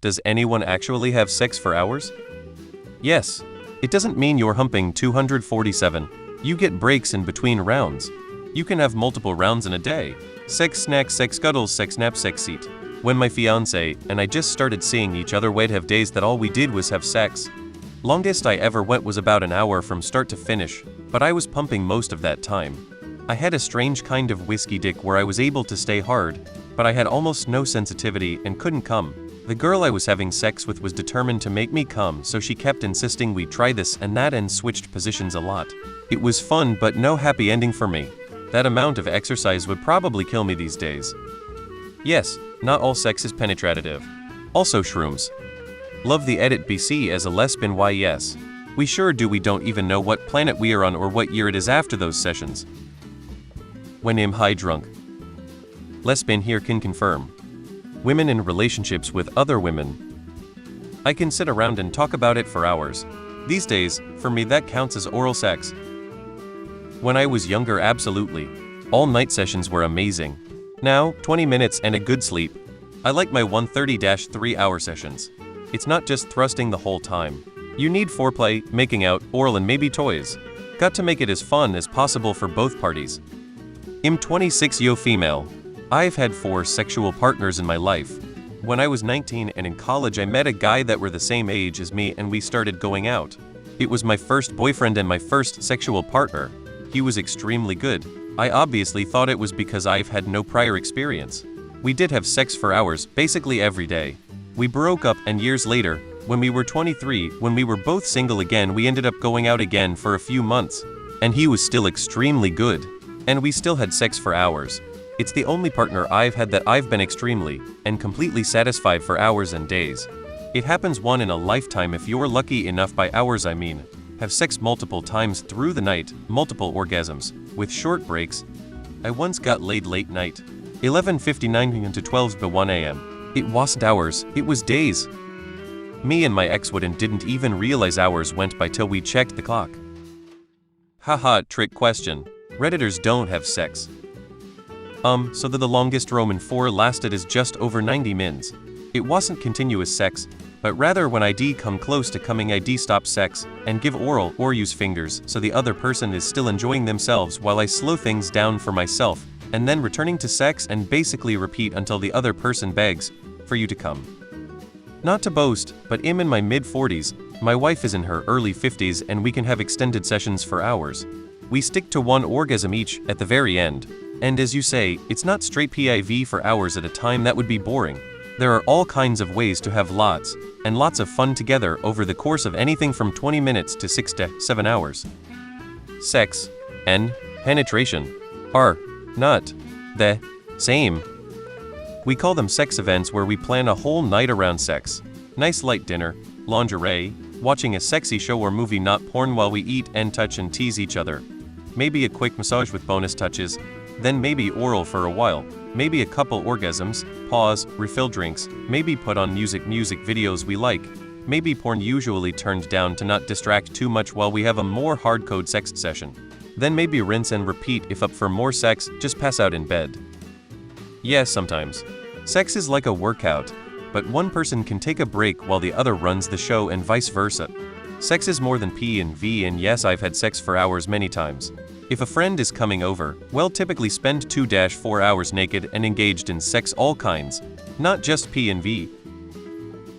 Does anyone actually have sex for hours? Yes. It doesn't mean you're humping 247. You get breaks in between rounds. You can have multiple rounds in a day. Sex snack, sex cuddles, sex nap, sex seat. When my fiance and I just started seeing each other, we'd have days that all we did was have sex. Longest I ever went was about an hour from start to finish, but I was pumping most of that time. I had a strange kind of whiskey dick where I was able to stay hard, but I had almost no sensitivity and couldn't come. The girl I was having sex with was determined to make me come, so she kept insisting we try this and that and switched positions a lot. It was fun, but no happy ending for me. That amount of exercise would probably kill me these days. Yes, not all sex is penetrative. Also shrooms. Love the edit BC as a lesbian. Why yes. We sure do. We don't even know what planet we are on or what year it is after those sessions. When I'm high drunk. Lesbian here can confirm. Women in relationships with other women. I can sit around and talk about it for hours. These days, for me that counts as oral sex. When I was younger, absolutely. All night sessions were amazing. Now, 20 minutes and a good sleep. I like my 130-3 hour sessions. It's not just thrusting the whole time. You need foreplay, making out, oral and maybe toys. Got to make it as fun as possible for both parties. I'm 26 yo female. I've had 4 sexual partners in my life. When I was 19 and in college I met a guy that were the same age as me and we started going out. It was my first boyfriend and my first sexual partner. He was extremely good. I obviously thought it was because I've had no prior experience. We did have sex for hours, basically every day. We broke up and years later, when we were 23, when we were both single again, we ended up going out again for a few months. And he was still extremely good. And we still had sex for hours. It's the only partner I've had that I've been extremely and completely satisfied for hours and days. It happens one in a lifetime if you're lucky enough. By hours I mean have sex multiple times through the night, multiple orgasms, with short breaks. I once got laid late night, 11:59 to 12:01 a.m. It wasn't hours, it was days. Me and my ex didn't even realize hours went by till we checked the clock. Haha, trick question. Redditors don't have sex. So the longest Roman 4 lasted is just over 90 mins. It wasn't continuous sex, but rather when I'd come close to coming I'd stop sex and give oral or use fingers so the other person is still enjoying themselves while I slow things down for myself, and then returning to sex and basically repeat until the other person begs for you to come. Not to boast, but I'm in my mid-40s, my wife is in her early 50s and we can have extended sessions for hours. We stick to 1 orgasm each at the very end. And as you say, it's not straight PIV for hours at a time, that would be boring. There are all kinds of ways to have lots and lots of fun together over the course of anything from 20 minutes to 6 to 7 hours. Sex and penetration are not the same. We call them sex events where we plan a whole night around sex. Nice light dinner, lingerie, watching a sexy show or movie, not porn, while we eat and touch and tease each other. Maybe a quick massage with bonus touches, then maybe oral for a while, maybe a couple orgasms, pause, refill drinks, maybe put on music videos we like, maybe porn usually turned down to not distract too much while we have a more hardcore sex session. Then maybe rinse and repeat. If up for more sex, just pass out in bed. Yes, sometimes. Sex is like a workout, but one person can take a break while the other runs the show and vice versa. Sex is more than P&V, and yes, I've had sex for hours many times. If a friend is coming over, we'll typically spend 2-4 hours naked and engaged in sex, all kinds. Not just P&V,